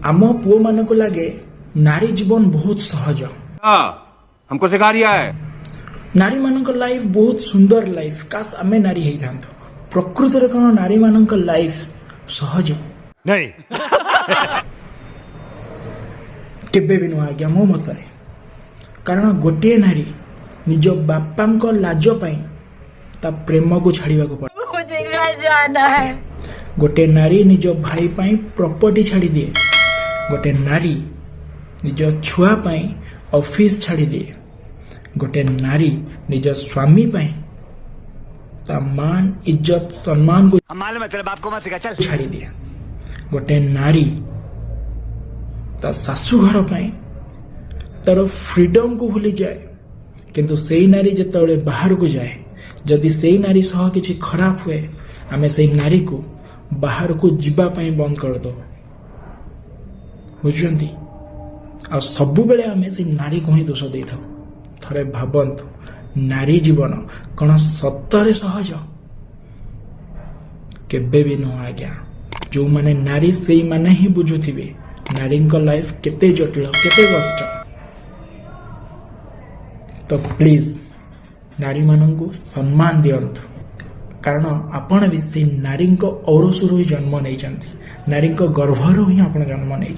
आम पुओ मान को लगे नारी जीवन बहुत सहज। हमको सिखा रिया है नारी मान लाइफ बहुत सुंदर लाइफ। काश आमे नारी हे था प्रकृति रे कौन नारी मान लाइफ सहज नहीं केबे भी नुह आज्ञा मो मतरे। कारण गोटे नारी निज बापा लाज पाई ता प्रेम को छाड़वा को पड़े। मुझे घर जाना है। गोटे नारी निज भाई पाई प्रॉपर्टी छाड़ी दिए। गोटे नारी निज छुआ पाई ऑफिस छाड़ी दिए। गोटे नारी निज स्वामी पाई ता मान इज्जत सम्मान को मालूम है तेरे बाप को मत सिखा चल छाड़ी दिए। गोटे नारी ता सासू घर पाई तार फ्रीडम को भूली जाए। किंतु सेई नारी जेतबेले बाहर को जाए जदि सेई नारी सह किछि खराब हुए आमे सेई नारी को बाहर को जीवा पाई बंद कर दो बुझुंती। आ सबु बेले आमे सेई नारी को ही दोष दे थाउ। थरे भाबंतु नारी जीवन कौन सत्तरे सहज केबे भी नुह आज्ञा। जो माने नारी सेई माने ही बुझुथिबे नारी लाइफ केते जटिल केते कष्ट। तो प्लीज नारी मानंकु सम्मान दियंतु। कारण आपण भी से नारी औरसुरु ही जन्म नहीं नारी गर्भरु ही आपण जन्म नहीं।